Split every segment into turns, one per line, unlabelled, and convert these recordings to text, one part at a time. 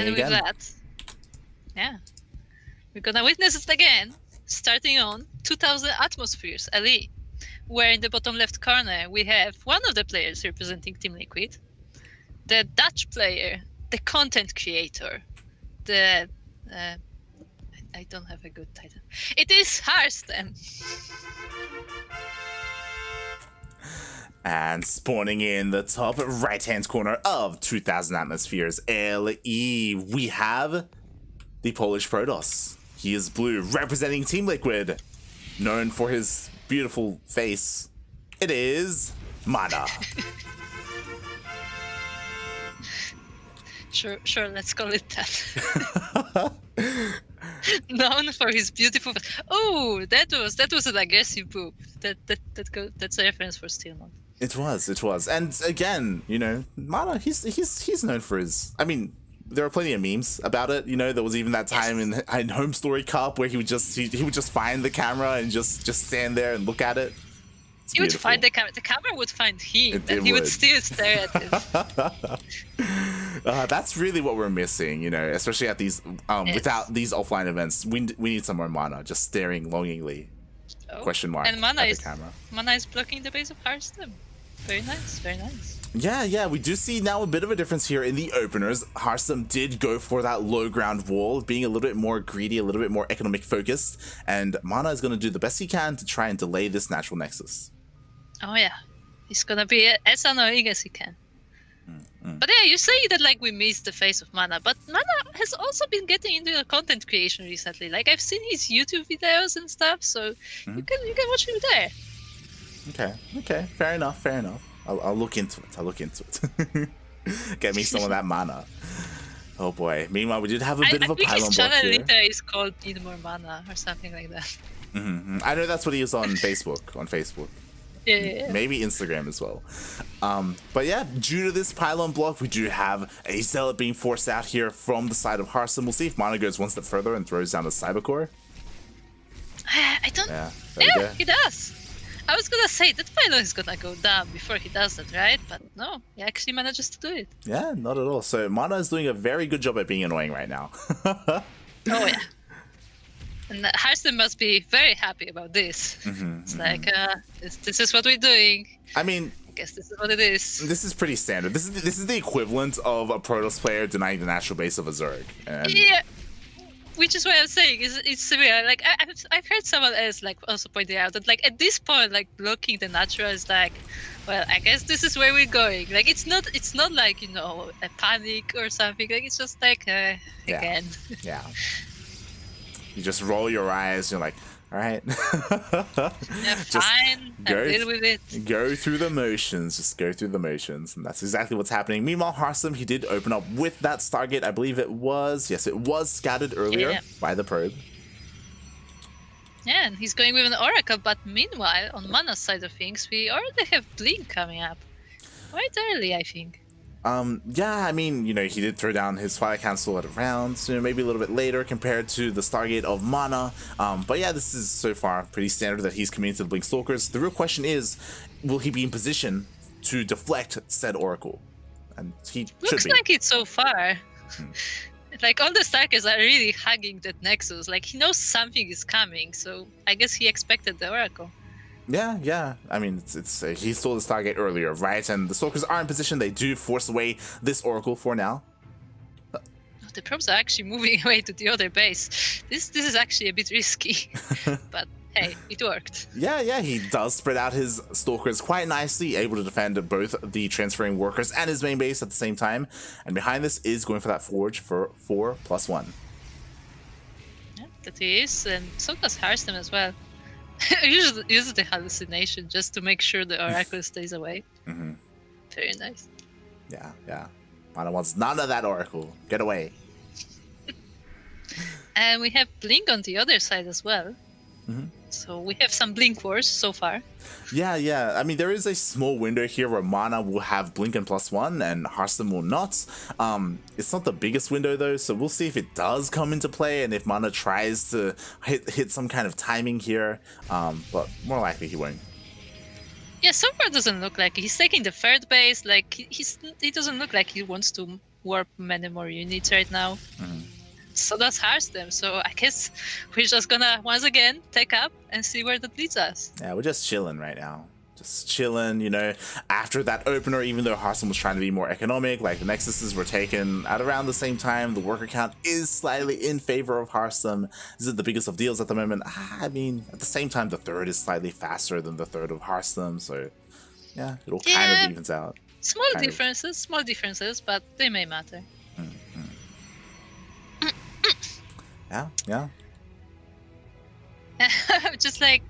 happening again.
With that, yeah, we're gonna witness it again, starting on 2000 atmospheres, Ali, where in the bottom left corner we have one of the players representing Team Liquid, the Dutch player, the content creator, the I don't have a good title. It is Harstem.
And spawning in the top right-hand corner of 2000 atmospheres, LE, we have the Polish Protoss. He is blue, representing Team Liquid, known for his beautiful face. It is MaNa.
Sure, let's call it that. Known for his beautiful. Oh, that was an aggressive poop. That's a reference for Steelmon.
It was, and again, you know, MaNa, he's known for his. I mean, there are plenty of memes about it. You know, there was even that time in Home Story Cup where he would just find the camera and just stand there and look at it.
He would find the camera. The camera would find him, and he would still stare at it.
That's really what we're missing, you know, especially at these without these offline events. We need some more MaNa just staring longingly. Question mark.
And MaNa
at the camera.
MaNa is blocking the base of Harstem. Very nice, very nice.
Yeah, we do see now a bit of a difference here in the openers. Harstem did go for that low ground wall, being a little bit more greedy, a little bit more economic focused, and MaNa is going to do the best he can to try and delay this natural nexus.
Oh yeah, he's gonna be as annoying as he can. But yeah, you say that like we missed the face of MaNa, but MaNa has also been getting into content creation recently. Like I've seen his YouTube videos and stuff, so you can watch him there.
Okay, fair enough. I'll look into it. Get me some of that MaNa. Oh boy. Meanwhile, we did have a bit of a pylon block here.
I think his channel is called Need More MaNa or something like that.
I know that's what he was on Facebook.
Yeah.
Maybe Instagram as well. But yeah, due to this pylon block, we do have a Zealot being forced out here from the side of Harstem. We'll see if MaNa goes one step further and throws down a Cybercore.
I don't... Yeah, he does. I was gonna say that pylon is gonna go down before he does that, right? But no, he actually manages to do it.
Yeah, not at all. So MaNa is doing a very good job at being annoying right now.
Oh yeah. And Harstem must be very happy about this. It's like, this is what we're doing.
I mean,
I guess this is what it is.
This is pretty standard. This is the equivalent of a Protoss player denying the natural base of a Zerg. And
yeah, which is why I'm saying it's severe. Like I've heard someone else like also pointing out that like at this point, like blocking the natural is like, well, I guess this is where we're going. Like it's not like, you know, a panic or something. Like it's just like again.
Yeah. You just roll your eyes. You're like, all right.
Yeah, fine. Deal with it.
Go through the motions. Just go through the motions. And that's exactly what's happening. Meanwhile, Harstem, he did open up with that Stargate. I believe it was. Yes, it was scattered earlier by the probe.
Yeah, and he's going with an Oracle. But meanwhile, on MaNa's side of things, we already have Blink coming up. Quite early, I think.
Yeah, I mean, you know, he did throw down his Fire Cancel at a round, so maybe a little bit later compared to the Stargate of MaNa. But yeah, this is so far pretty standard that he's coming into the Blink Stalkers. The real question is, will he be in position to deflect said Oracle? And he should be.
Looks like it so far. Like all the Starkers are really hugging that Nexus. Like he knows something is coming, so I guess he expected the Oracle.
Yeah. I mean, it's he stole the Stargate earlier, right? And the Stalkers are in position. They do force away this Oracle for now.
The probes are actually moving away to the other base. This is actually a bit risky, but hey, it worked.
Yeah, he does spread out his Stalkers quite nicely, able to defend both the transferring workers and his main base at the same time. And behind this is going for that Forge for 4+1.
Yeah, that he is, and so does Harstem as well. Uses the hallucination just to make sure the Oracle stays away. Very nice.
Yeah. MaNa wants none of that Oracle. Get away.
And we have Blink on the other side as well. So we have some Blink wars so far.
Yeah. I mean, there is a small window here where MaNa will have Blink and +1 and Harstem will not. It's not the biggest window though, so we'll see if it does come into play and if MaNa tries to hit some kind of timing here. But more likely he won't. Yeah,
so far doesn't look like he's taking the third base. Like he doesn't look like he wants to warp many more units right now. So does Harstem. So I guess we're just gonna once again take up and see where that leads us.
Yeah, we're just chilling right now. Just chilling, you know, after that opener, even though Harstem was trying to be more economic, like the Nexuses were taken at around the same time. The worker count is slightly in favor of Harstem. Is it the biggest of deals at the moment? I mean, at the same time, the third is slightly faster than the third of Harstem, so yeah, it'll kind of evens out.
Small differences, but they may matter.
Yeah.
Just like,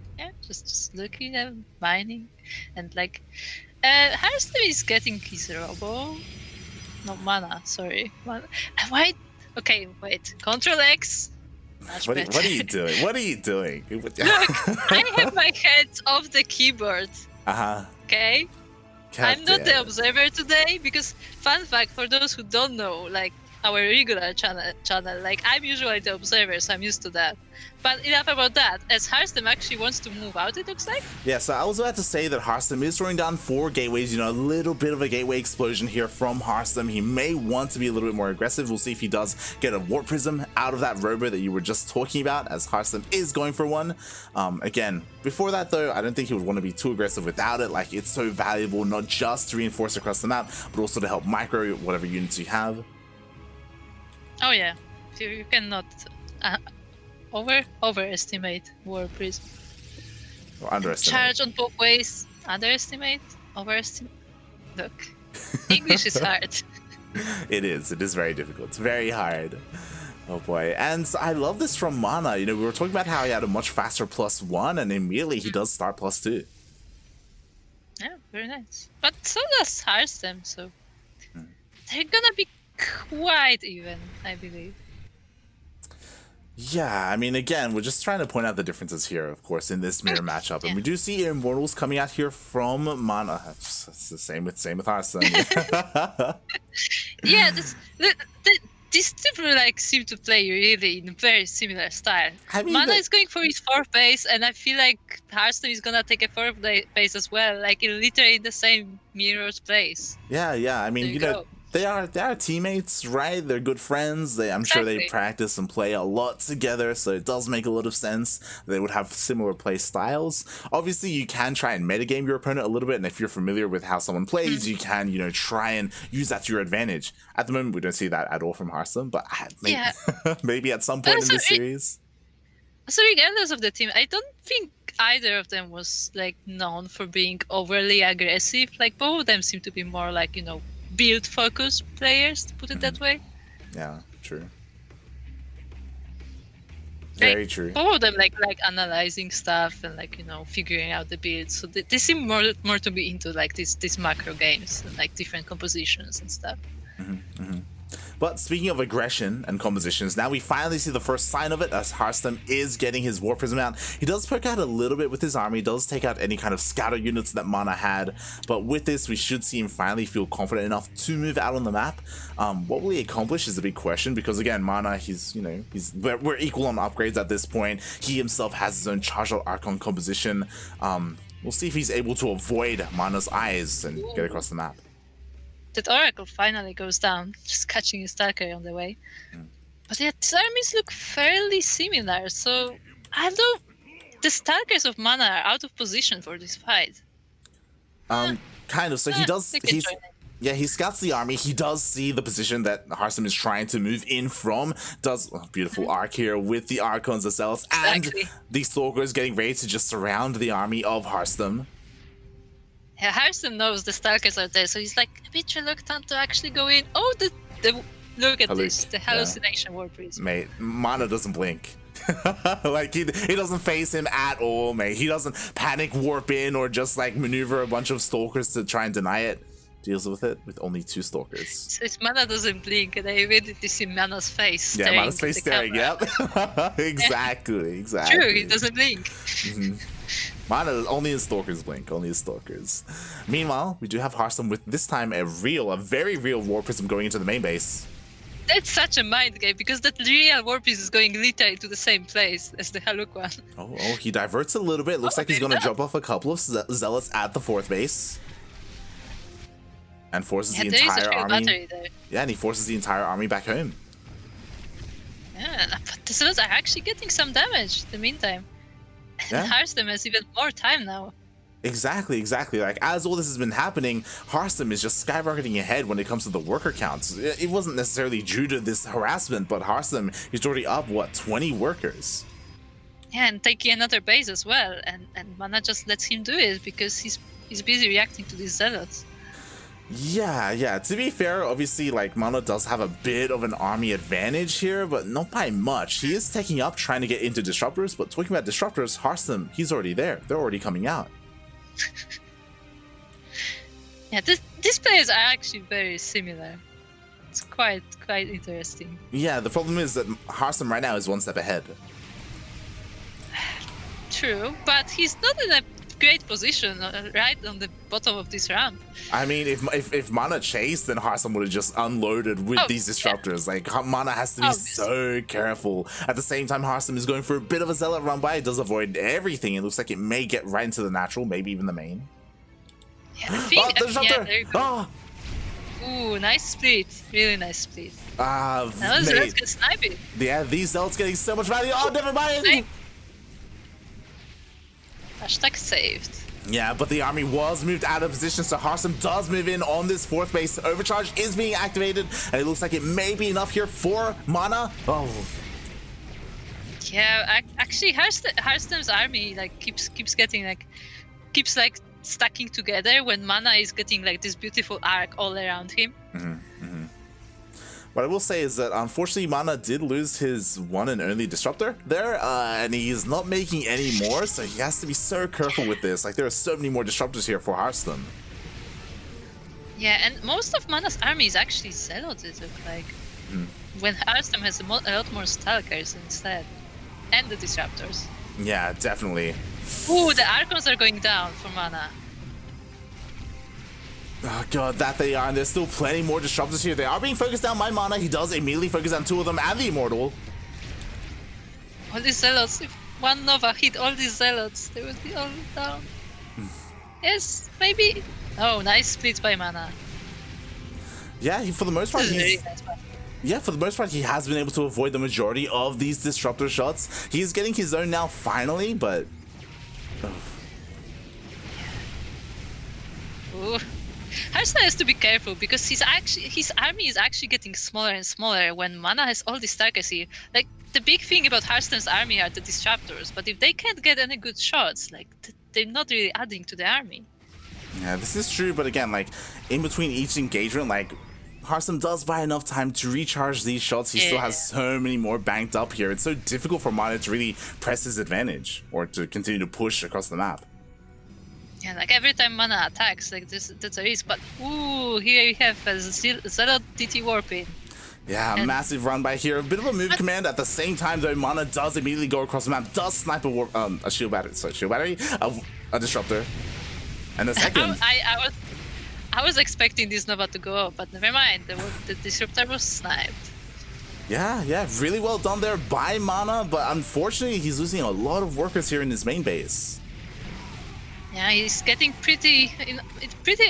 just looking at mining, and like, Harstem is getting his robo. No, MaNa, sorry. Why? Okay, wait. Control X.
What are you doing? What are you doing?
Look, I have my head off the keyboard. Okay? I'm not the observer today because, fun fact, for those who don't know, like, our regular channel, like, I'm usually the observer, so I'm used to that. But enough about that, as Harstem actually wants to move out, it looks like.
Yeah, so I was about to say that Harstem is throwing down 4 gateways, you know, a little bit of a gateway explosion here from Harstem. He may want to be a little bit more aggressive. We'll see if he does get a warp prism out of that robo that you were just talking about, as Harstem is going for one. Again, before that though, I don't think he would want to be too aggressive without it. Like, it's so valuable, not just to reinforce across the map, but also to help micro whatever units you have.
Oh yeah, you cannot overestimate warp prism.
Or underestimate.
Charge on both ways. Underestimate, overestimate. Look, English is hard.
It is very difficult. It's very hard. Oh boy. And I love this from MaNa. You know, we were talking about how he had a much faster +1, and immediately he does start +2.
Yeah, very nice. But so does Harstem, so they're gonna be quite even, I believe.
Yeah, I mean, again, we're just trying to point out the differences here, of course, in this mirror matchup. And we do see Immortals coming out here from MaNa. It's the same with Harstem.
Yeah, these two like seem to play really in a very similar style. I mean, MaNa is going for his 4th base, and I feel like Harstem is gonna take a 4th base as well, like literally in the same mirror's place.
Yeah, I mean, you know, they are teammates, right? They're good friends. I'm sure they practice and play a lot together, so it does make a lot of sense. They would have similar play styles. Obviously, you can try and metagame your opponent a little bit, and if you're familiar with how someone plays, you can, you know, try and use that to your advantage. At the moment, we don't see that at all from Harstem, but maybe, maybe at some point in this series.
So regardless of the team, I don't think either of them was like known for being overly aggressive. Like, both of them seem to be more like, you know, build focused players, to put it that way.
Yeah, true. Very true.
Both of them like analyzing stuff and, like, you know, figuring out the builds. So they seem more to be into like these macro games and like different compositions and stuff.
But speaking of aggression and compositions, now we finally see the first sign of it as Harstem is getting his Warp Prism out. He does poke out a little bit with his army, does take out any kind of scouter units that MaNa had, but with this we should see him finally feel confident enough to move out on the map. What will he accomplish is a big question, because again, MaNa, we're equal on upgrades at this point. He himself has his own charged out Archon composition. We'll see if he's able to avoid MaNa's eyes and get across the map.
That Oracle finally goes down, just catching his Stalker on the way. But yeah, these armies look fairly similar, so I don't... The Stalkers of MaNa are out of position for this fight.
Kind of, so he scouts the army, he does see the position that Harstem is trying to move in from, does a beautiful arc here with the Archons, the Zealots, and the Stalkers getting ready to just surround the army of Harstem.
Yeah, Harstem knows the Stalkers are there, so he's like a bit reluctant to actually go in. Oh, look at this, the hallucination warp prism.
Mate, MaNa doesn't blink. Like, he doesn't face him at all, mate. He doesn't panic warp in or just like maneuver a bunch of Stalkers to try and deny it. Deals with it with only 2 Stalkers. So
his MaNa doesn't blink, and I immediately see MaNa's face.
Yeah, MaNa's face staring. Yep. Exactly.
True, he doesn't blink.
MaNa only his Stalkers blink, only his Stalkers. Meanwhile, we do have Harstem with this time a very real Warp Prism going into the main base.
That's such a mind game, because that real Warp Prism is going literally to the same place as the Haluk one. Oh,
he diverts a little bit. Looks like he's going to drop off a couple of Zealots at the 4th base. and forces the
there is a
entire
fuel
army.
battery there.
Yeah, and he forces the entire army back home.
Yeah, but the Zealots are actually getting some damage in the meantime.
Yeah.
And Harstem has even more time now.
Exactly. Like, as all this has been happening, Harstem is just skyrocketing ahead when it comes to the worker counts. It wasn't necessarily due to this harassment, but Harstem is already up, what, 20 workers?
Yeah, and taking another base as well. And MaNa just lets him do it because he's busy reacting to these Zealots.
Yeah. To be fair, obviously, like, MaNa does have a bit of an army advantage here, but not by much. He is taking up, trying to get into Disruptors, but talking about Disruptors, Harstem, he's already there. They're already coming out.
Yeah, these players are actually very similar. It's quite interesting.
Yeah, the problem is that Harstem right now is one step ahead.
True, but he's not in a great position right on the bottom of this ramp.
I mean, if MaNa chased, then Harstem would have just unloaded with these Disruptors. Yeah. Like, MaNa has to be so careful. At the same time, Harstem is going for a bit of a Zealot run by. It does avoid everything. It looks like it may get right into the natural, maybe even the main.
Yeah, I think,
the Disruptor!
Yeah, there you go. Ooh, nice split. Really nice split.
Now
Zealots can snipe it.
Yeah, these Zealots getting so much value. Oh, never mind!
Hashtag saved.
Yeah, but the army was moved out of position, so Harstem does move in on this fourth base. Overcharge is being activated, and it looks like it may be enough here for MaNa. Oh.
Yeah, actually, Harstem's army like keeps stacking together when MaNa is getting like this beautiful arc all around him.
What I will say is that unfortunately MaNa did lose his one and only Disruptor there, and he's not making any more, so he has to be so careful with this. Like, there are so many more Disruptors here for Harstem.
Yeah, and most of MaNa's army is actually Zealots, it looks like. When Harstem has a lot more Stalkers instead. And the Disruptors.
Yeah, definitely.
Ooh, the Archons are going down for MaNa.
Oh god, that they are, and there's still plenty more Disruptors here. They are being focused down by MaNa. He does immediately focus on two of them and the Immortal.
All these Zealots, if one Nova hit all these Zealots, they would be all down. Yes, maybe. Oh, nice split by MaNa.
Yeah, for the most part, for the most part, he has been able to avoid the majority of these Disruptor shots. He's getting his own now, finally, but...
Ooh. Harstem has to be careful because his army is actually getting smaller and smaller when MaNa has all these Stalkers here. Like, the big thing about Harstem's army are the Disruptors, but if they can't get any good shots, like, they're not really adding to the army.
Yeah, this is true, but again, like, in between each engagement, like, Harstem does buy enough time to recharge these shots. He still has so many more banked up here. It's so difficult for MaNa to really press his advantage or to continue to push across the map.
Yeah, like every time MaNa attacks, like that's a risk. But ooh, here you have a Zealot DT Warping.
Yeah, a massive run by here. A bit of a move command at the same time, though. MaNa does immediately go across the map, does snipe a shield battery, a Disruptor, and the second.
I was expecting this Nova to go up, but never mind. The Disruptor was sniped.
Yeah, really well done there by MaNa, but unfortunately he's losing a lot of workers here in his main base.
Yeah, he's getting pretty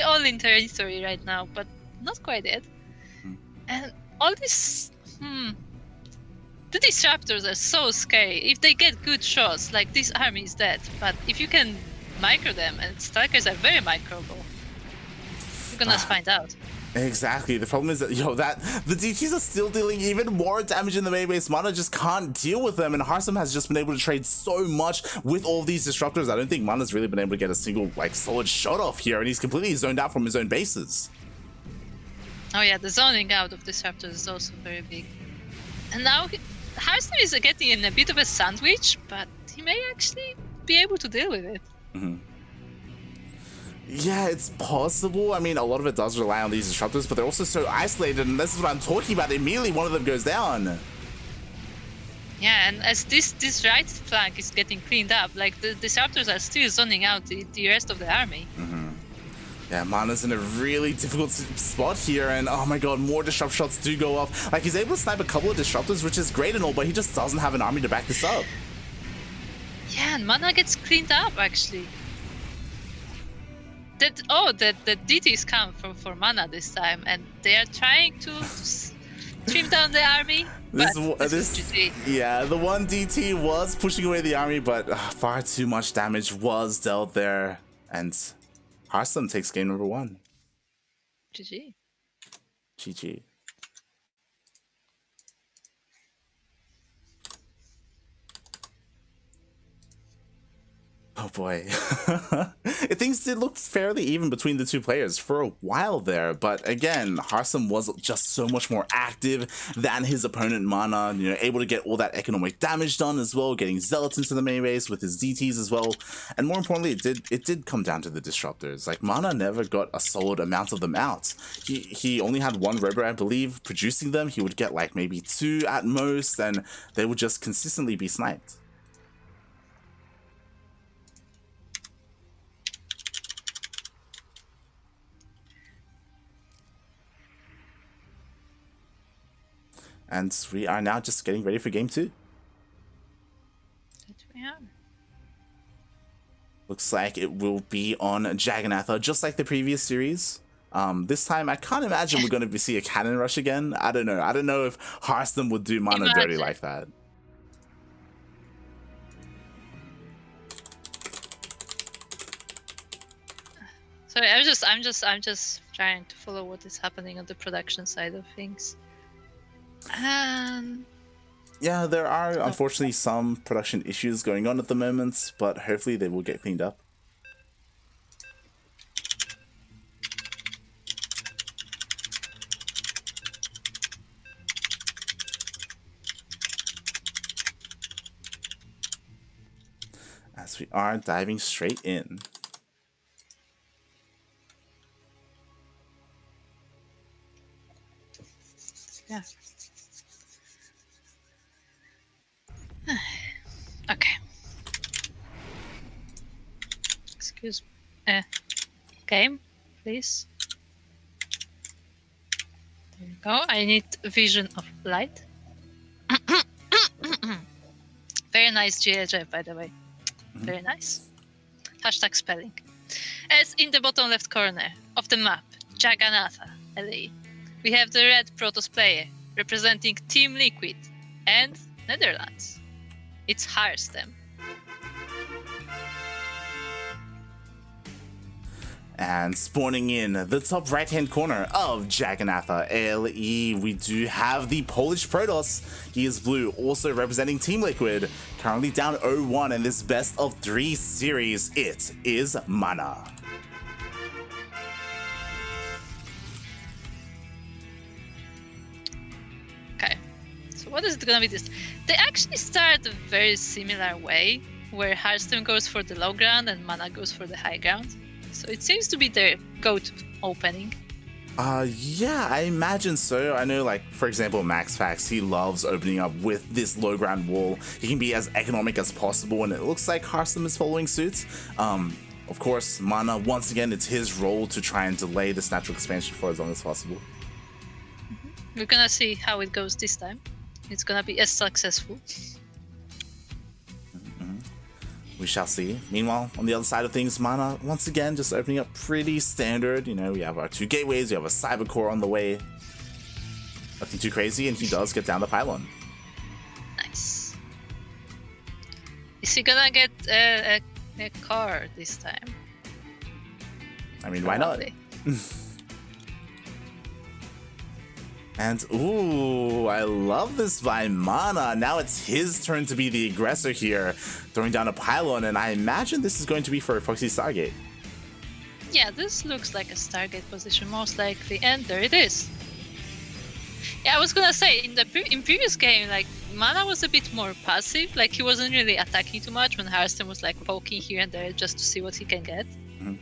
all in territory right now, but not quite yet. And all this, the Disruptors are so scary. If they get good shots, like this army is dead. But if you can micro them, and Stalkers are very microable, you're gonna find out.
Exactly. The problem is that, the DTs are still dealing even more damage in the main base. MaNa just can't deal with them, and Harstem has just been able to trade so much with all these Disruptors. I don't think MaNa's really been able to get a single, solid shot off here, and he's completely zoned out from his own bases.
Oh yeah, the zoning out of Disruptors is also very big. And now Harstem is getting in a bit of a sandwich, but he may actually be able to deal with it.
Yeah, it's possible. I mean, a lot of it does rely on these Disruptors, but they're also so isolated, and this is what I'm talking about. Immediately, one of them goes down.
Yeah, and as this right flank is getting cleaned up, like, the Disruptors are still zoning out the rest of the army.
Yeah, MaNa's in a really difficult spot here, and oh my god, more Disrupt shots do go off. Like, he's able to snipe a couple of Disruptors, which is great and all, but he just doesn't have an army to back this up.
Yeah, and MaNa gets cleaned up, actually. the DTs come for MaNa this time, and they are trying to trim down the army. But this is GG.
Yeah, the one DT was pushing away the army, but far too much damage was dealt there, and Harstem takes game number 1.
GG.
GG. Oh boy. Things did look fairly even between the two players for a while there, but again, Harstem was just so much more active than his opponent MaNa, you know, able to get all that economic damage done as well, getting Zealots into the main base with his DTs as well, and more importantly, it did come down to the disruptors. Like, MaNa never got a solid amount of them out. He only had one Robo, I believe, producing them. He would get like maybe 2 at most, and they would just consistently be sniped. And we are now just getting ready for game 2.
That we are.
Looks like it will be on Jagannatha, just like the previous series. This time, I can't imagine we're going to see a cannon rush again. I don't know. I don't know if Harstem would do MaNa dirty like that.
Sorry, I'm just trying to follow what is happening on the production side of things.
Yeah, there are unfortunately some production issues going on at the moment, but hopefully they will get cleaned up. As we are diving straight in.
Yeah. Okay. Excuse me. Game, please. There you go. I need vision of light. Very nice GHF, by the way. Very nice. Hashtag spelling. As in the bottom left corner of the map, Jagannatha, LA, we have the red Protoss player representing Team Liquid and Netherlands. It's Harstem.
And spawning in the top right-hand corner of Jagannatha LE, we do have the Polish Protoss. He is blue, also representing Team Liquid. Currently down 0-1 in this best of 3 series. It is MaNa.
Okay, so what is it gonna be this? They actually start a very similar way, where Harstem goes for the low ground and MaNa goes for the high ground. So it seems to be their go-to opening.
Yeah, I imagine so. I know, like, for example, MaxFax, he loves opening up with this low ground wall. He can be as economic as possible, and it looks like Harstem is following suit. Of course, MaNa, once again, it's his role to try and delay this natural expansion for as long as possible.
We're gonna see how it goes this time. It's gonna be as successful.
We shall see. Meanwhile, on the other side of things, MaNa, once again, just opening up pretty standard. You know, we have our 2 gateways, we have a cyber core on the way. Nothing too crazy, and he does get down the pylon.
Nice. Is he gonna get a car this time?
I mean, why not? And, ooh, I love this by MaNa. Now it's his turn to be the aggressor here, throwing down a pylon, and I imagine this is going to be for a Proxy Stargate.
Yeah, this looks like a Stargate position, most likely, and there it is. Yeah, I was gonna say, in previous game, like, MaNa was a bit more passive, like, he wasn't really attacking too much when Harstem was, like, poking here and there just to see what he can get.
Mm-hmm.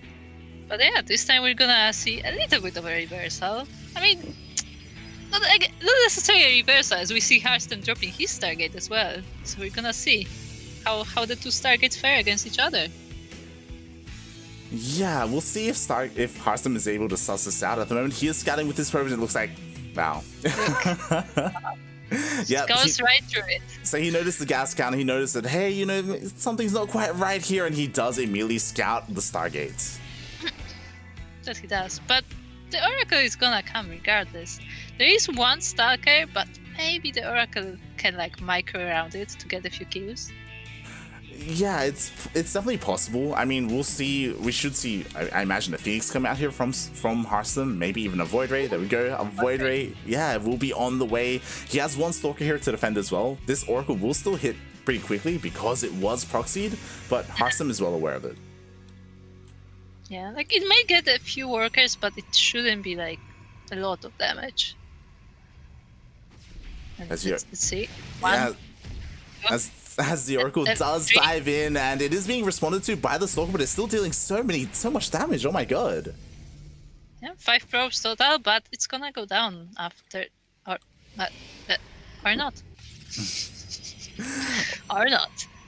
But yeah, this time we're gonna see a little bit of a reversal. I mean, not necessarily a reversal, as we see Harstem dropping his Stargate as well. So we're gonna see how the 2 Stargates fare against each other.
Yeah, we'll see if Harstem is able to suss this out. At the moment, he is scouting with his probes, and it looks like, wow.
Yeah, goes right through it.
So he noticed the gas count, he noticed that, hey, you know, something's not quite right here, and he does immediately scout the Stargates.
That he does. But the Oracle is gonna come regardless. There is one Stalker, but maybe the Oracle can like micro around it to get a few kills.
Yeah, it's definitely possible. I mean, we'll see. We should see. I imagine a Phoenix come out here from Harstem, maybe even a Void Ray. There we go, a Void Ray. Yeah, will be on the way. He has one Stalker here to defend as well. This Oracle will still hit pretty quickly because it was proxied, but Harstem is well aware of it.
Yeah, like it may get a few workers, but it shouldn't be like a lot of damage. And let's see. One.
Yeah, as the Oracle does dive in, and it is being responded to by the Stalker, but it's still dealing so much damage. Oh my god.
Yeah, 5 probes total, but it's gonna go down after, or not.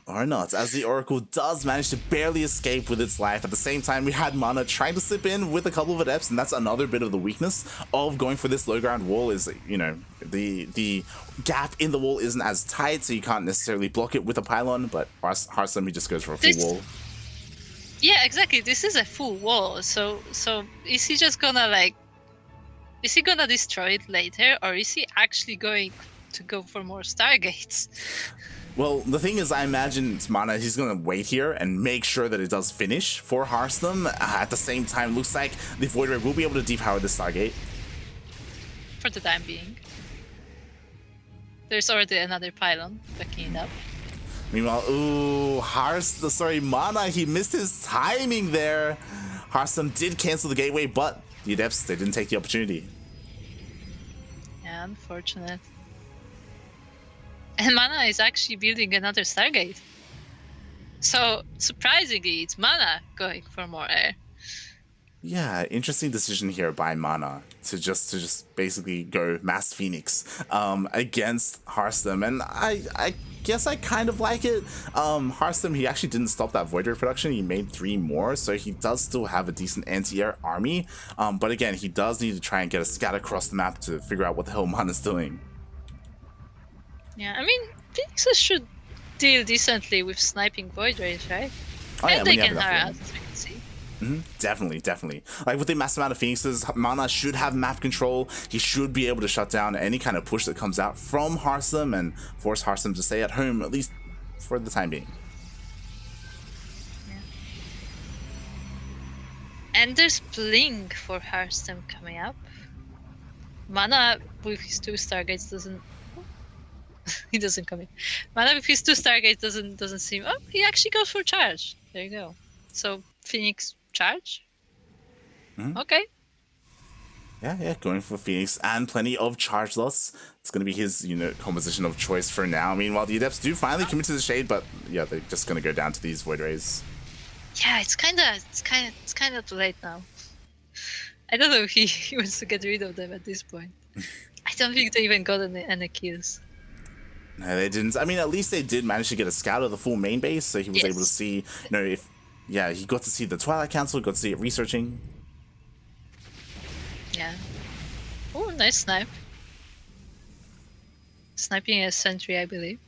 Or not, as the Oracle does manage to barely escape with its life. At the same time, we had MaNa trying to slip in with a couple of adepts, and that's another bit of the weakness of going for this low ground wall is, you know, the gap in the wall isn't as tight, so you can't necessarily block it with a pylon, but Harstem, he just goes for a full wall.
Yeah, exactly. This is a full wall, so is he just gonna like... Is he gonna destroy it later, or is he actually going to go for more Stargates?
Well, the thing is, I imagine MaNa, he's going to wait here and make sure that it does finish for Harstem. At the same time, looks like the Void Ray will be able to depower the Stargate.
For the time being. There's already another pylon backing it up.
Meanwhile, ooh, MaNa, he missed his timing there. Harstem did cancel the gateway, but the Adepts, they didn't take the opportunity.
Yeah, unfortunate. And MaNa is actually building another Stargate. So, surprisingly, it's MaNa going for more air.
Yeah, interesting decision here by MaNa to just basically go Mass Phoenix against Harstem. And I guess I kind of like it. Harstem, he actually didn't stop that Void Ray production. He made 3 more, so he does still have a decent anti-air army. But again, he does need to try and get a scat across the map to figure out what the hell MaNa's doing.
Yeah, I mean, Phoenixes should deal decently with sniping Void Rays, right?
Oh,
and
yeah,
they can harass, as we can see.
Definitely. Like with the massive amount of Phoenixes, MaNa should have map control. He should be able to shut down any kind of push that comes out from Harstem and force Harstem to stay at home, at least for the time being.
Yeah. And there's Blink for Harstem coming up. MaNa with his 2 Stargates doesn't... he doesn't come in. MaNa with his 2 Stargates doesn't seem... Oh, he actually goes for charge. There you go. So, Phoenix charge? Okay.
Yeah, going for Phoenix and plenty of charge loss. It's going to be his, composition of choice for now. Meanwhile, the Adepts do finally commit to the Shade, but yeah, they're just going to go down to these Void Rays.
Yeah, it's kind of too late now. I don't know if he wants to get rid of them at this point. I don't think they even got any kills.
No, they didn't. I mean, at least they did manage to get a scout of the full main base, so he was able to see, if... Yeah, he got to see the Twilight Council, got to see it researching.
Yeah. Oh, nice snipe. Sniping a sentry, I believe.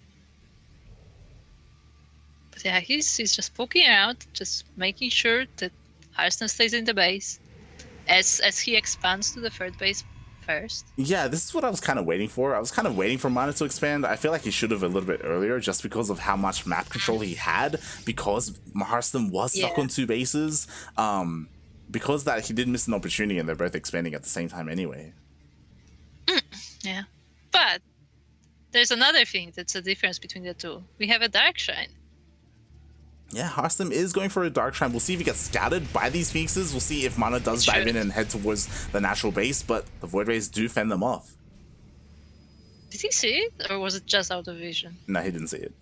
But yeah, he's just poking around, just making sure that Harstem stays in the base as he expands to the 3rd base first.
Yeah, this is what I was kind of waiting for. I was kind of waiting for MaNa to expand. I feel like he should have a little bit earlier just because of how much map control he had, because Harstem was stuck on 2 bases. Because that he did miss an opportunity and they're both expanding at the same time anyway.
Yeah. But there's another thing that's a difference between the 2. We have a Dark Shrine. Yeah,
Harstem is going for a Dark Shrine. We'll see if he gets scattered by these Phoenixes. We'll see if MaNa does dive in and head towards the natural base, but the Void Rays do fend them off.
Did he see it, or was it just out of vision?
No, he didn't see it.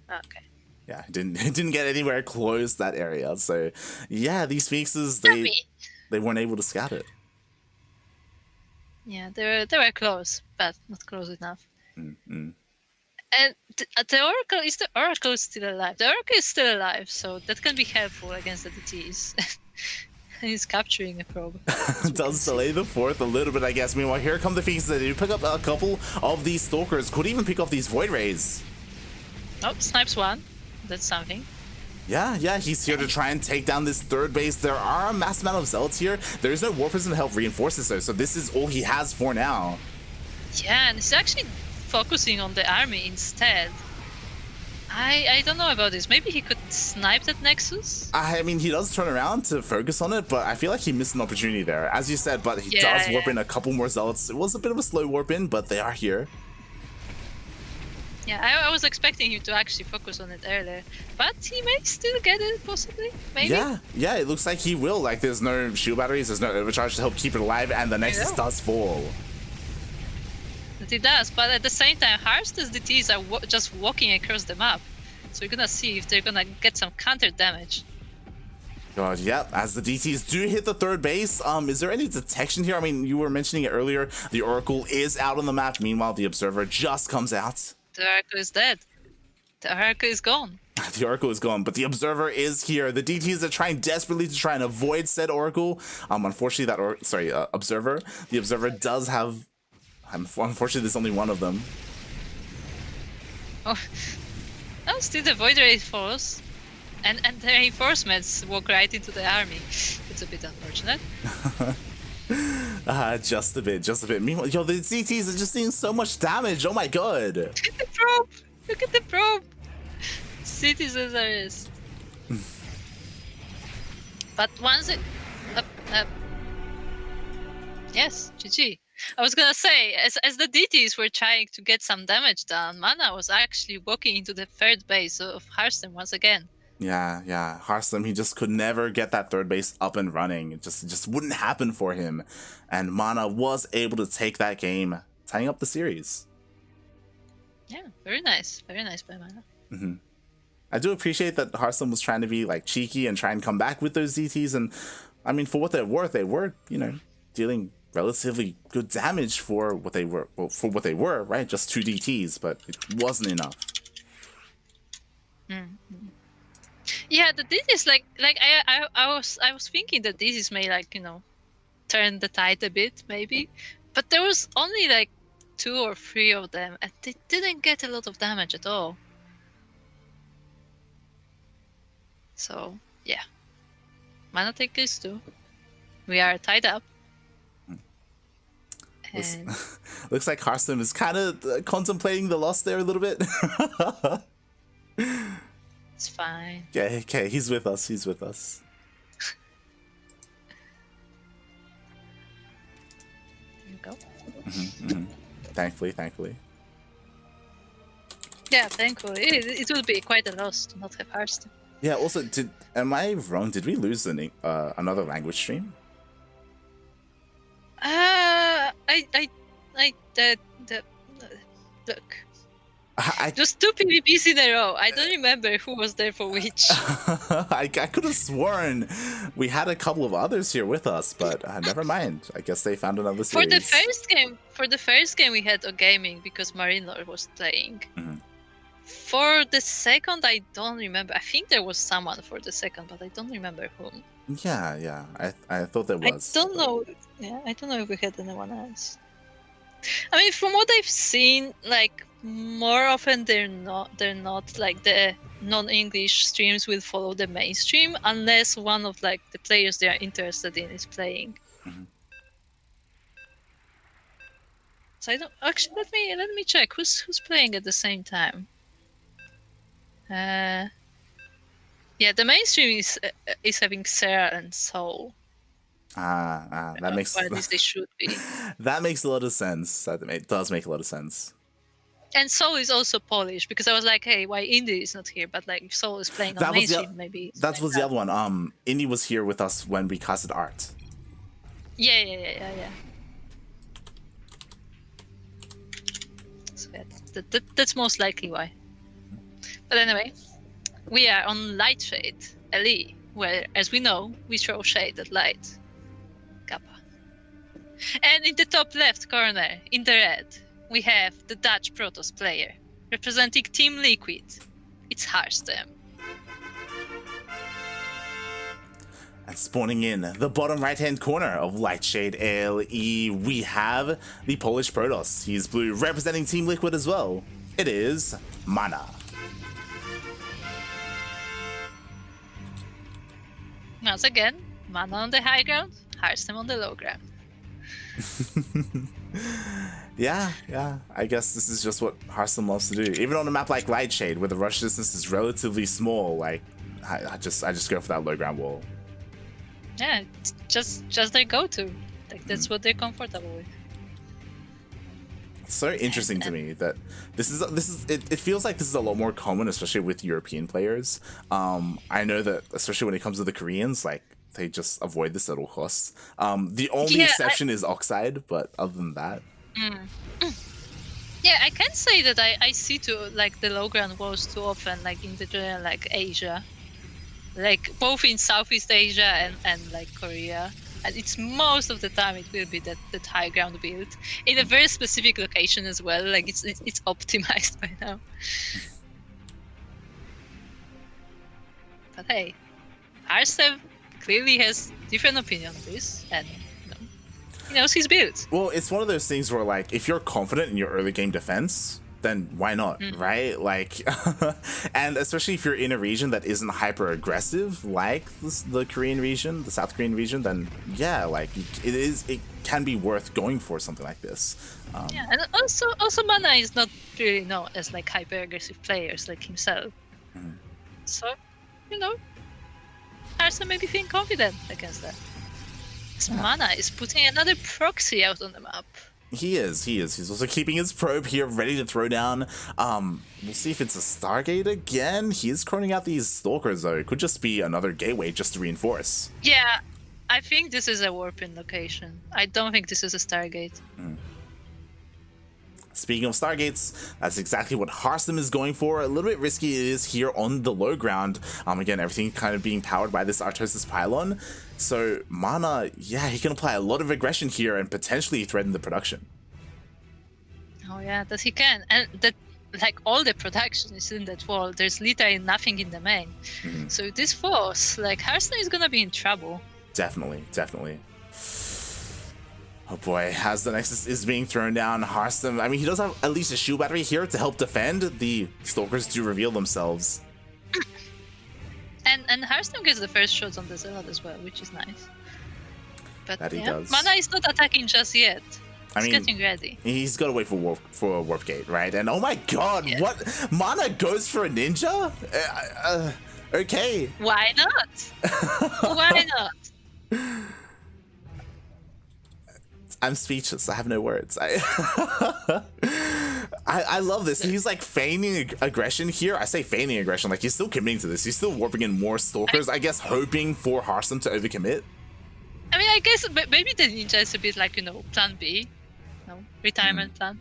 Okay.
Yeah, he didn't get anywhere close that area. So, yeah, these Phoenixes, they weren't able to scout it.
Yeah, they were close, but not close enough. And the Oracle, is the Oracle still alive? The Oracle is still alive, so that can be helpful against the DTs. He's capturing a probe.
Does delay the 4th a little bit, I guess. Meanwhile, here come the Phoenixes. They do pick up a couple of these Stalkers. Could even pick off these Void Rays.
Oh, snipes 1. That's something.
Yeah, he's here to try and take down this third base. There are a mass amount of zealots here. There is no war prison to help reinforce this though, so this is all he has for now.
Yeah, and he's actually focusing on the army instead. I don't know about this. Maybe he could snipe that Nexus?
I mean, he does turn around to focus on it, but I feel like he missed an opportunity there. As you said, but he does warp in a couple more zealots. It was a bit of a slow warp in, but they are here.
Yeah, I was expecting him to actually focus on it earlier, but he may still get it, possibly, maybe?
Yeah, it looks like he will. Like, there's no shield batteries, there's no overcharge to help keep it alive, and the Nexus does fall.
That it does, but at the same time, Harstem's DTs are just walking across the map, so we're gonna see if they're gonna get some counter damage.
God, yep, as the DTs do hit the third base, is there any detection here? I mean, you were mentioning it earlier, the Oracle is out on the map, meanwhile the Observer just comes out.
The Oracle is dead. The Oracle is gone.
The Oracle is gone, but the Observer is here. The DTs are trying desperately to try and avoid said Oracle. Unfortunately, that Observer. The Observer does have. Unfortunately, there's only one of them.
Oh, still the Void Ray Force, and the reinforcements walk right into the army. It's a bit unfortunate.
Just a bit. Meanwhile, yo, the DTs are just doing so much damage. Oh my god.
Look at the probe. Look at the probe. Citizens arrest. But once it yes, GG. I was gonna say, as the DTs were trying to get some damage done, MaNa was actually walking into the third base of Harstem once again.
Yeah. Harstem, he just could never get that third base up and running. It just wouldn't happen for him. And MaNa was able to take that game, tying up the series.
Yeah, very nice. Very nice by MaNa.
I do appreciate that Harstem was trying to be like cheeky and try and come back with those DTs. And I mean, for what they're worth, they were, dealing relatively good damage for what they were. Well, for what they were, right? Just 2 DTs, but it wasn't enough.
Yeah, the DTs I was thinking that DTs may turn the tide a bit maybe, but there was only 2 or 3 of them, and they didn't get a lot of damage at all. So yeah, MaNa take this too. We are tied up. And
looks like Harstem is kind of contemplating the loss there a little bit.
it's fine.
Okay, he's with us.
There you go.
Thankfully.
Yeah, thankfully. It will be quite a loss to not have Harstem.
Yeah, also, am I wrong? Did we lose another language stream?
Look. Just 2 PvPs in a row. I don't remember who was there for which.
I could have sworn we had a couple of others here with us, but never mind. I guess they found another series.
For the first game we had a gaming because Marine Lord was playing. For the second, I don't remember. I think there was someone for the second, but I don't remember whom.
Yeah. I thought there was.
I don't know. Yeah, I don't know if we had anyone else. I mean, from what I've seen, more often they're not the non-English streams will follow the mainstream unless one of the players they are interested in is playing. So I don't actually. Let me check who's playing at the same time. Yeah, the mainstream is having Sarah and Soul.
That makes.
Or at least they should be.
That makes a lot of sense. It does make a lot of sense.
And Soul is also Polish because I was like, hey, why Indy is not here? But if Soul is playing on mainstream, maybe.
That was the other one. Indy was here with us when we casted Art.
Yeah. So that's most likely why. But anyway, we are on Light Shade, LE, where, as we know, we throw shade at light. Kappa. And in the top left corner, in the red, we have the Dutch Protoss player, representing Team Liquid. It's Harstem.
And spawning in the bottom right-hand corner of Lightshade LE, we have the Polish Protoss. He's blue, representing Team Liquid as well. It is MaNa.
Once again, MaNa on the high ground, Harstem on the low ground.
Yeah, I guess this is just what Harstem loves to do. Even on a map like Lightshade, where the rush distance is relatively small, like I just go for that low ground wall.
Yeah, it's just their go-to. Like that's what they're comfortable with.
It's so interesting to me that this is it feels like this is a lot more common, especially with European players. I know that especially when it comes to the Koreans, like they just avoid this at all costs. The only exception is Oxide, but other than that.
Yeah, I can say that I see like the low ground wars too often, like in the general like Asia, like both in Southeast Asia and like Korea. And it's most of the time it will be that high ground build in a very specific location as well. Like it's optimized by now. But hey, Harstem clearly has different opinion on this, and he knows his build.
Well, it's one of those things where like if you're confident in your early game defense, then why not, right? Like, and especially if you're in a region that isn't hyper aggressive, like the Korean region, the South Korean region, then yeah, like it can be worth going for something like this.
Yeah, and also MaNa is not really known as like hyper aggressive players like himself. So, Harstem may be feeling confident against that. MaNa is putting another proxy out on the map.
He is. He's also keeping his probe here, ready to throw down. We'll see if it's a Stargate again. He is croning out these Stalkers, though. It could just be another gateway just to reinforce.
Yeah, I think this is a warping location. I don't think this is a Stargate.
Speaking of Stargates, that's exactly what Harstem is going for. A little bit risky it is here on the low ground. Again, everything kind of being powered by this Artosis pylon. So MaNa, yeah, he can apply a lot of aggression here and potentially threaten the production.
Oh yeah, that he can. And that, like, all the production is in that wall. There's literally nothing in the main. So this falls, like, Harstem is gonna be in trouble.
Definitely. Oh boy, as the Nexus is being thrown down, Harstem, I mean, he does have at least a shield battery here to help defend. The Stalkers do reveal themselves.
And Harstem gets the first shots on the Zealot as well, which is nice. But
that he does.
MaNa is not attacking just yet. He's getting ready.
He's got to wait for a warp gate, right? And oh my god, what? MaNa goes for a ninja? Okay.
Why not? Why not?
I'm speechless. I have no words. I love this. He's like feigning aggression here. I say feigning aggression, like he's still committing to this. He's still warping in more Stalkers, I guess hoping for Harstem to overcommit.
I mean, I guess maybe the ninja is a bit like, plan B, retirement plan.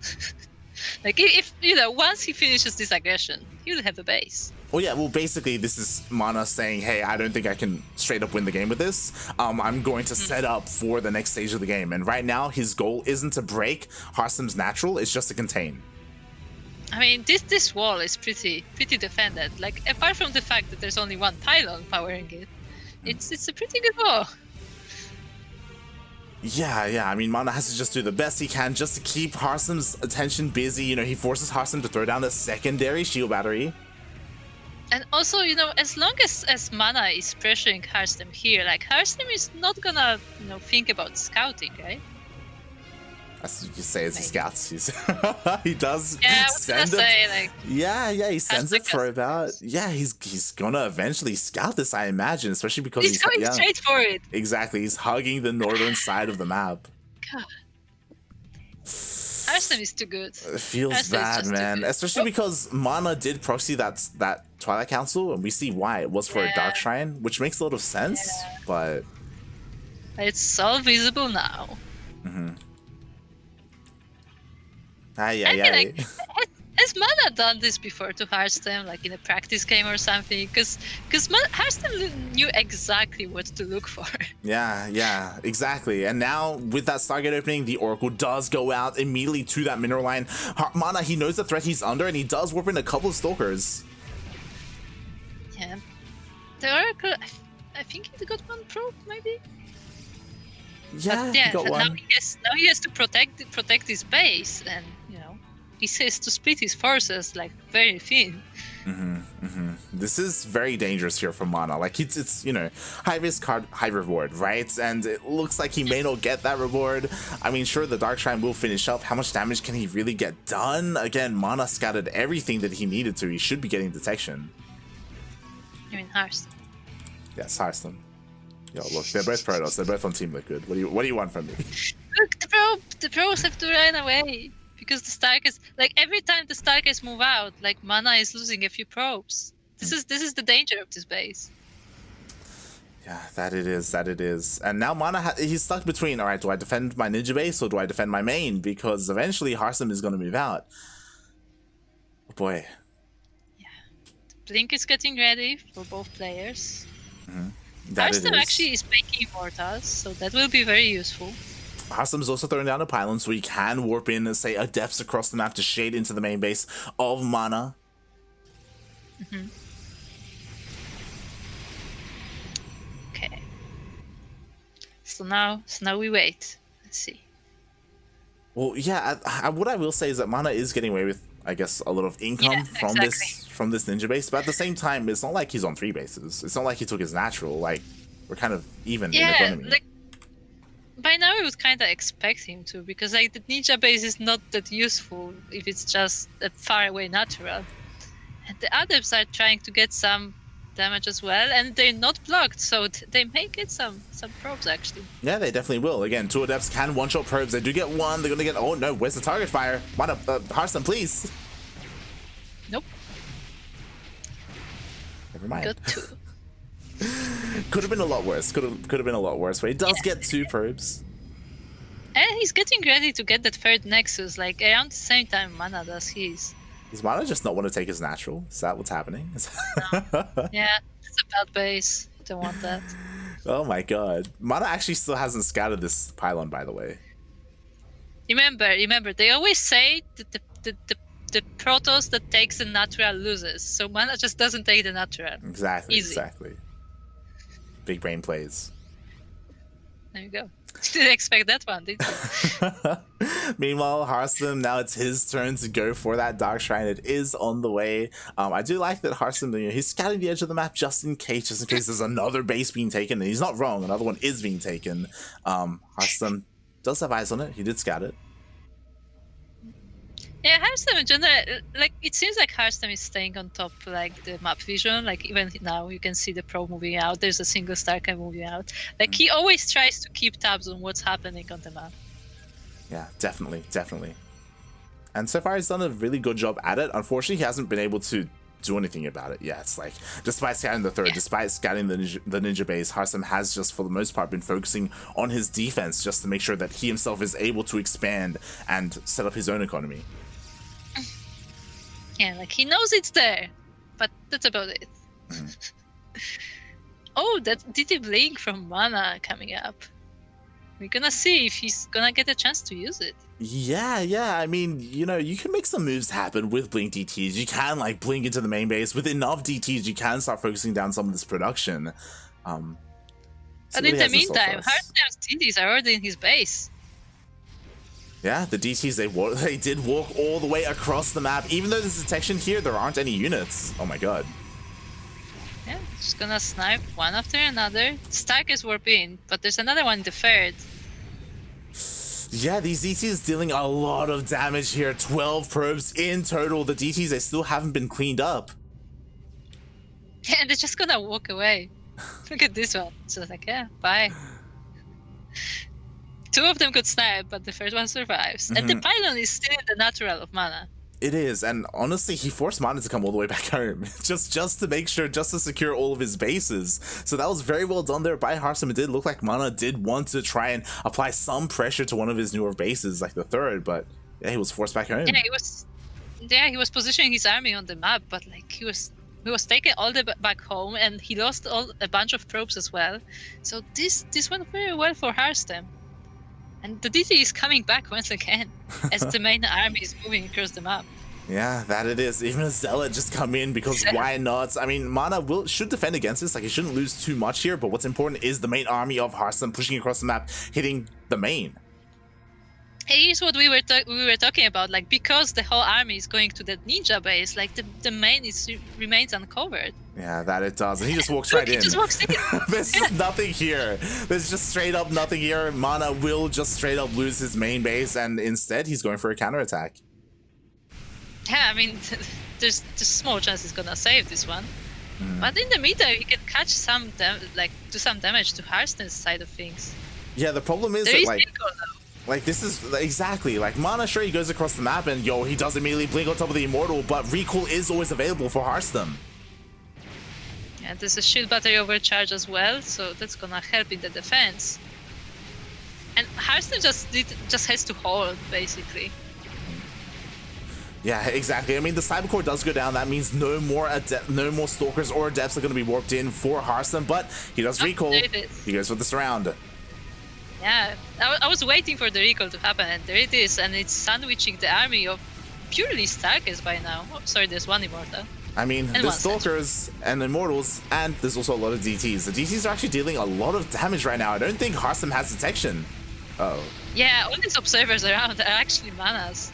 Like if once he finishes this aggression, he'll have a base.
Well, yeah, well, basically, this is MaNa saying, hey, I don't think I can straight up win the game with this. I'm going to set up for the next stage of the game. And right now, his goal isn't to break Harstem's natural, it's just to contain.
I mean, this wall is pretty defended. Like, apart from the fact that there's only one pylon powering it, it's a pretty good wall.
Yeah, I mean, MaNa has to just do the best he can just to keep Harstem's attention busy. He forces Harstem to throw down a secondary shield battery.
And also, as long as MaNa is pressuring Harstem here, like, Harstem is not gonna, think about scouting, right?
As you say, as he scouts, he does
send it.
He sends a probe out. Yeah, he's gonna eventually scout this, I imagine, especially because
he's going straight for it.
Exactly, he's hugging the northern side of the map.
God. Harstem is too good.
It feels bad, man. Especially because MaNa did proxy that Twilight Council, and we see why. It was for a Dark Shrine, which makes a lot of sense, but
it's all visible now. Has MaNa done this before to Harstem, like in a practice game or something? Because Harstem knew exactly what to look for.
Yeah, exactly. And now with that Stargate opening, the Oracle does go out immediately to that mineral line. MaNa, he knows the threat he's under, and he does warp in a couple of Stalkers.
Yeah, the Oracle. I think he got one probe, maybe.
Yeah, he got one.
Now he has to protect his base, and he has to split his forces like very thin.
This is very dangerous here for MaNa. Like it's you know, high risk, high reward, right? And it looks like he may not get that reward. I mean, sure, the Dark Shrine will finish up. How much damage can he really get done? Again, MaNa scattered everything that he needed to. He should be getting detection.
You mean Harstem?
Yes, Harstem. Yo, look, they're both Protoss. They're both on Team Liquid. What do you want from me?
Look, the pros have to run away. Because the Starkers, like every time the Starkers move out, like MaNa is losing a few probes. This is the danger of this base.
Yeah, that it is. And now MaNa, he's stuck between, all right, do I defend my ninja base or do I defend my main? Because eventually Harstem is going to move out. Oh boy.
Yeah. The Blink is getting ready for both players.
Harstem
actually is making Immortals, so that will be very useful.
Harstem's also throwing down a pylon so he can warp in and say adepts across the map to shade into the main base of MaNa.
Okay. So now we wait. Let's see.
Well, yeah, what I will say is that MaNa is getting away with, I guess, a lot of income from this ninja base, but at the same time, it's not like he's on 3 bases. It's not like he took his natural. Like, we're kind of even in economy.
Like, by now, I would kind of expect him to, because like the ninja base is not that useful if it's just a far away natural, and the adepts are trying to get some damage as well, and they're not blocked, so they may get some probes actually.
Yeah, they definitely will. Again, 2 adepts can one-shot probes. They do get 1. They're gonna get. Oh no, where's the target fire? MaNa, Harstem, please.
Nope.
Never mind.
Got 2.
Could have been a lot worse. Could have been a lot worse. But he does get 2 probes.
And he's getting ready to get that 3rd Nexus, like around the same time MaNa does his.
Does MaNa just not want to take his natural? Is that what's happening?
Yeah, it's a bad base. Don't want that.
Oh my god. MaNa actually still hasn't scattered this pylon, by the way.
Remember, they always say that the Protoss that takes the natural loses. So MaNa just doesn't take the natural.
Exactly,
Easy.
exactly. Big brain plays.
There you go. Didn't expect that one, did you?
Meanwhile, Harstem, now it's his turn to go for that Dark Shrine. It is on the way. I do like that Harstem, you know, he's scouting the edge of the map just in case there's another base being taken. And he's not wrong. Another one is being taken. Harstem does have eyes on it. He did scout it.
Yeah, Harstem in general, like it seems like Harstem is staying on top, like the map vision. Like even now, you can see the pro moving out. There's a single Starcraft moving out. Like he always tries to keep tabs on what's happening on the map.
Yeah, definitely. And so far, he's done a really good job at it. Unfortunately, he hasn't been able to do anything about it yet. It's like, despite scouting the 3rd, despite scouting the ninja base, Harstem has just, for the most part, been focusing on his defense just to make sure that he himself is able to expand and set up his own economy.
Yeah, like he knows it's there, but that's about it. Oh, that DT Blink from MaNa coming up. We're gonna see if he's gonna get a chance to use it.
Yeah. I mean, you know, you can make some moves happen with Blink DTs. You can, like, blink into the main base. With enough DTs, you can start focusing down some of this production.
But in the meantime, Harstem's DTs are already in his base.
Yeah, the DTs, they did walk all the way across the map. Even though there's detection here, there aren't any units. Oh my god.
Yeah, just gonna snipe one after another. Starkers warp in, but there's another one in the 3rd.
Yeah, these DTs dealing a lot of damage here. 12 probes in total. The DTs, they still haven't been cleaned up.
Yeah, and they're just gonna walk away. Look at this one. So it's like, yeah, bye. 2 of them could snipe, but the 3rd one survives. And the pylon is still in the natural of MaNa.
It is, and honestly, he forced MaNa to come all the way back home, just to make sure, just to secure all of his bases. So that was very well done there by Harstem. It did look like MaNa did want to try and apply some pressure to one of his newer bases, like the 3rd, but yeah, he was forced back home.
Yeah, he was positioning his army on the map, but like he was taken all the back home, and he lost a bunch of probes as well. So this went very well for Harstem. And the DT is coming back once again as the main army is moving across the map.
Yeah, that it is. Even a Zealot just come in because why not? I mean, MaNa should defend against this. Like, he shouldn't lose too much here, but what's important is the main army of Harstem pushing across the map, hitting the main.
Here's what we were talking about, like, because the whole army is going to the ninja base, like the main remains uncovered.
Yeah, that it does. And he just walks
Look,
right
he
in.
just walks in.
There's just nothing here. There's just straight up nothing here. MaNa will just straight up lose his main base, and instead he's going for a counterattack.
Yeah, I mean, there's small chance he's gonna save this one. But in the meantime, he can catch some do some damage to Harstem's side of things.
Yeah, the problem is
There
that
is
like
recall, though.
Like, this is exactly like MaNa. Sure, he goes across the map and yo, he does immediately blink on top of the Immortal, but recall is always available for Harstem.
Yeah, there's a shield battery overcharge as well, so that's gonna help in the defense. And Harstem just has to hold, basically.
Yeah, exactly. I mean, the Cybercore does go down. That means no more Stalkers or Adepts are going to be warped in for Harstem, but he does recall.
There it is.
He goes for the surround.
Yeah, I was waiting for the recall to happen, and there it is, and it's sandwiching the army of purely Starkers by now. Oh, sorry, there's one Immortal.
I mean,
And
there's
one
Stalkers and Immortals, and there's also a lot of DTs. The DTs are actually dealing a lot of damage right now. I don't think Harstem has detection. Uh-oh.
Yeah, all these observers around are actually MaNas.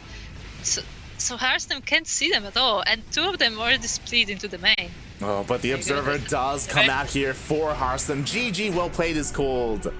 So Harstem can't see them at all, and two of them already split into the main.
Oh, but the Observer does come out here for Harstem. GG, well played is called.